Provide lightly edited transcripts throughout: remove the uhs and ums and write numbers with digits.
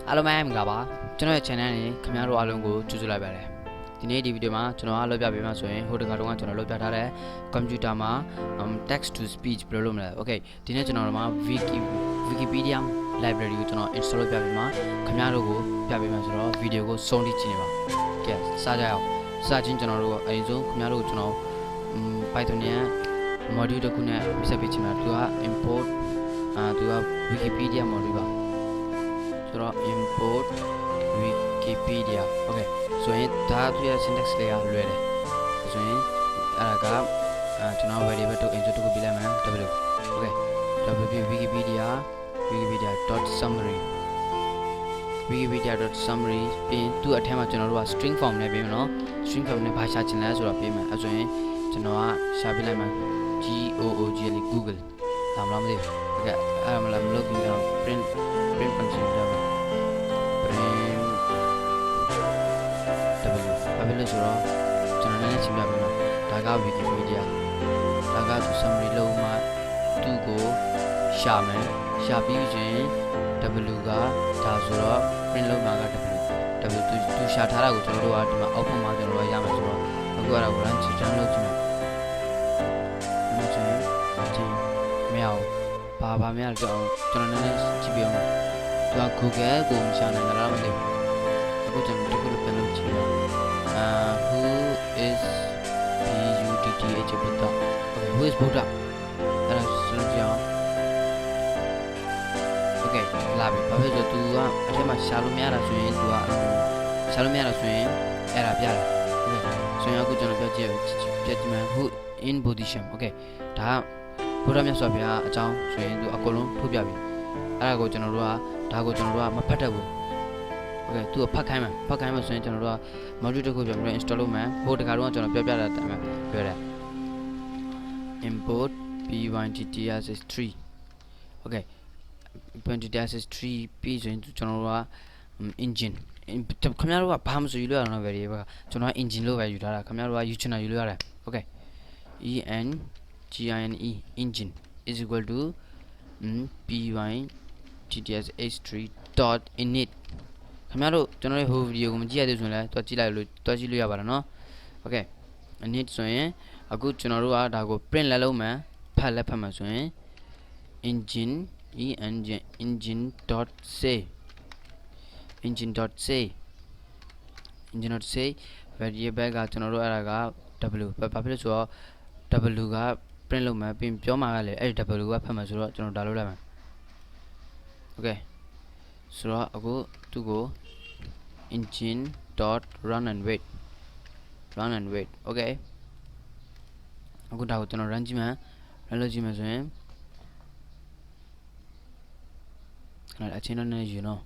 အားလုံးပဲမင်္ဂလာပါကျွန်တော်ရဲ့ channel နဲ့ခင်ဗျားတို့အားလုံးကိုကြိုဆိုလိုက်ပါတယ်ဒီနေ့ဒီဗီဒီယိုမှာကျွန်တော်အားလုပ်ပြပေးမှာဆိုရင်ဟိုတခါတုန်းကကျွန်တော်လုပ်ပြထားတဲ့ computer မှာ text to speech ဘယ်လိုလုပ်မလဲ okay ဒီနေ့ကျွန်တော်တို့မှာ Wikipedia Library ကိုကျွန်တော် install လုပ်ပြပေးမှာခင်ဗျားတို့ကိုပြပေးမှာဆိုတော့ဗီဒီယိုကိုစုံထိကြည့်နေပါကဲစကြရအောင်စချင်းကျွန်တော်တို့အရင်ဆုံးခင်ဗျားတို့ကိုကျွန်တော် Python ရဲ့ module တစ်ခုနဲ့ပြဆက်ပေးချင်တာသူက import သူက Wikipedia module ပါဆိုတော့ import Wikipedia okay ဆိုရင်ဒါသူရဲ့ syntax လေးကလွယ်တယ်ဆိုရင်အဲ့ဒါကကျွန်တော် variable တို့ insert ကိုပြလိုက်မယ် w okay wikipedia.summary wikipedia.summary ပြီးသူ့အထက်မှာကျွန်တော်တို့က string form နဲ့ပြင်မယ်နော် string form နဲ့ဘာရှာချင်လဲဆိုတော့ပြင်မယ်အဲ့ဆိုရင်ကျွန်တော်ကရှာပြလိုက်မယ် google ဒါမှမဟုတ်မသိဘူး okay အဲ့ဒါမလုပ်ပြီးတော့ print function ကြောက်မယ် print w ဘာဖြစ်လို့ဆိုတော့ကျွန်တော်လည်းရှင်းပြပေးမှာဒါက Wikipedia ဒါက summary လုံးမှာသူ့ကိုရှာမယ်ရှာပြီးရင် w ကဒါဆိုတော့ print လုံးမှာက w သူရှာထားတာကိုကျွန်တော်တို့ကဒီမှာ output မှာကျွန်တော်တို့ရမယ်ဆိုတော့အခုကတော့ run ချစ်ချမ်းလုပ်ကြည့်မယ်အဲ့ဒါချင်းမရဘူးဘာမရတော့ကျွန်တော်လည်းကြည့်ပြအောင်သူက Google ကိုမရှာနိုင်ကြလားမသိဘူးအခုကျွန်တော်ဒီလိုပြန်လုပ်ကြည့်ရအောင်who is Buddha okay who is Buddha အဲ့ဒါဆိုကြအောင် okay လာပြီဘာဖြစ်လို့သူကအထက်မှာရှာလို့မရတာဆိုရင်သူကရှာလို့မရတာဆိုရင်အဲ့ဒါပြတယ် okay ဆိုရင်အခုကျွန်တော်ပြကြည့်မယ် who in position okay ဒါဘုရားမြတ်စွာဘုရားအကြောင်းဆိုရင်သူအကုန်လုံးထုတ်ပြပြီအဲ့ဒါကိုကျွန်တော်တို့ကဒါကိုကျွန်တော်တို့ကမဖတ်တတ်ဘူး okay သူကဖတ်ခိုင်းမှာဆိုရင်ကျွန်တော်တို့က module တစ်ခုပြန်ပြီး install လုပ်မယ်ဟိုတခါတော့ကျွန်တော်ပြတာတိုင်မှာပြောတယ် import python-3 okay python-3 ပြီးဆိုရင်ကျွန်တော်တို့က engine ခင်ဗျားတို့ကဘာမှမဆိုယူလို့ရတော့ variable ကျွန်တော်က engine လို့ပဲယူထားတာခင်ဗျားတို့ကယူချင်တာယူလို့ရတယ် okay engine is equal to python-3.init ခင်ဗျားတို့ကျွန်တော်ရဲ့ whole video ကိုမကြည့်ရသေးဆိုရင်လည်းတွားကြည့်လို့ရပါတယ်နော် okay init ဆိုရင်အခုကျွန်တော်တို့ကဒါကို print လည်းလုပ်မယ်ဖတ်လည်းဖတ်မှာဆိုရင် engine.say variable ကကျွန်တော်တို့အဲ့ဒါက w ဘာဖြစ်လို့ဆိုတော့ w က print လုပ်မယ်ပြီးပြောမှာကလည်းအဲ့ w ကဖတ်မှာဆိုတော့ကျွန်တော်ဒါလုပ်လိုက်မယ် okay ဆိုတော့အခုသူ့ကို engine.run and wait okay အခုဒါကိုကျွန်တော် run ကြည့်မယ် run လုပ်ကြည့်မယ်ဆိုရင်ခဏအချင်းနဲ့ယူနော်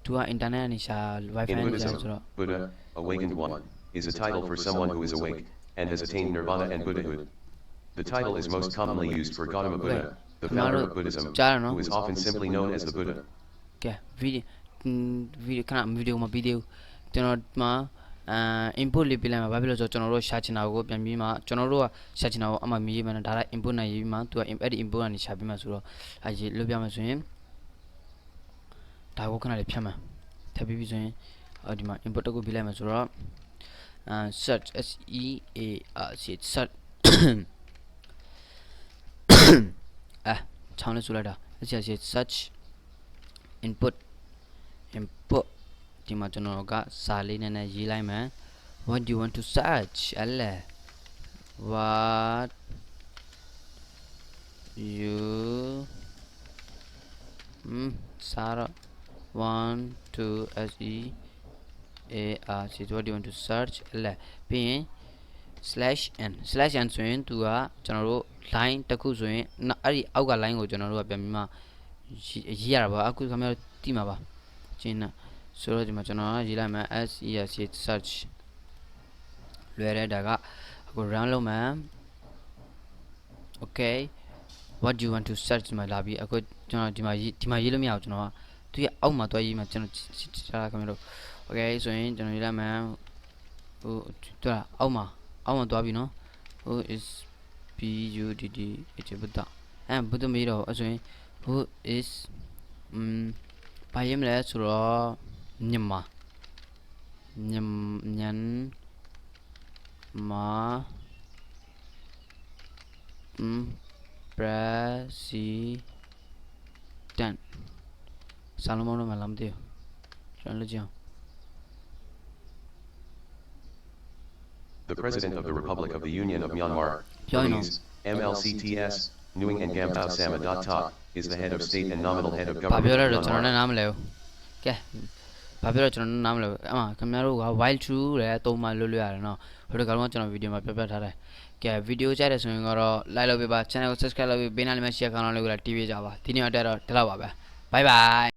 သူက internet နဲ့ရှာ wifi နဲ့ရှာဆိုတော့ Buddha, awakened one, is a title for someone who is awake and has attained nirvana and Buddhahood. The title is most commonly used for Gautama Buddha, the founder of Buddhism, who is often simply known as the Buddha. Okay, video ခဏ video မှာvideo ကျွန်တော်မှာ input လေးပြလိုက်မှာဘာဖြစ်လို့ဆိုတော့ကျွန်တော်တို့ရှာချင်တာကိုပြန်ပြီးမှကျွန်တော်တို့ကရှာချင်တာကိုအမှမြည်မှန်းဒါက input နဲ့ရေးပြီးမှသူကအဲ့ဒီ input ကနေရှာပြီးမှဆိုတော့အဲလုပ်ပြမယ်ဆိုရင်ဒါကိုခဏလေးဖြတ်မှာထပ်ပြီးဆိုရင်ဒီမှာ input တစ်ခုပြလိုက်မှာဆိုတော့search search ချောင်းလေးဆိုလိုက်တာ search input ဒီမှာကျွန်တော်ကစာလေးနဲ့ရေးလိုက်မယ် what do you want to search what you Sarah want to search what do you want to search ပြီးရင် /n ဆိုရင်သူကကျွန်တော်တို့ line တစ်ခုဆိုရင်အဲ့ဒီအောက်က line ကိုကျွန်တော်တို့ကပြန်ပြီးမှရေးရတာပါအခုခင်ဗျားတို့သိမှာပါရှင်းလားဆိုတော့ဒီမှာကျွန်တော်ရေးလိုက်မယ် search လွယ်တဲ့ဒါကအခု run လုပ်မယ် okay what do you want to search မှာလာပြီးအခုကျွန်တော်ဒီမှာရေးလို့မရဘူးကျွန်တော်ကသူရဲ့အောက်မှာတွားရေးမှာကျွန်တော်ရှာခင်ဗျားတို့ okay ဆိုရင်ကျွန်တော်ရေးလိုက်မယ်ဟိုတွားအောက်မှာတွားပြီနော် who is Buddha ဘုဒ္ဓမေးတော့အဲ့ဆိုရင် who is ဘာရေးမလဲဆိုတော့မြန်မာpresident စာလုံးမလို့မလားမသိဘူးကျွန်တော်လုပ်ကြည့်အောင် The President of the Republic of the Union of Myanmar, Yeah, I know. Burmese, MLCTS, Nguyen and Gamtao Samadat is the head of state and nominal head of ဘာပြော government လဲ of တော့ကျွန်တော် Myanmar. လည်းနားမလဲဘူးကဲဘာပြောလဲကျွန်တော်နားမလဲဘူးအမှခင်ဗျားတို့က while true လဲသုံးမှလွတ်ရတယ်နော်ဟိုတကောင်ကကျွန်တော်ဗီဒီယိုမှာပြထားတယ်ကဲဗီဒီယိုကြိုက်တယ်ဆိုရင်ကတော့ like လုပ်ပေးပါ channel ကို subscribe လုပ်ပြီးဘေးနားလေးမှာ share ကောင်းအောင်လုပ်ပြီးတီးပေးကြပါဒီနေ့တော့ဒီလောက်ပါပဲ bye bye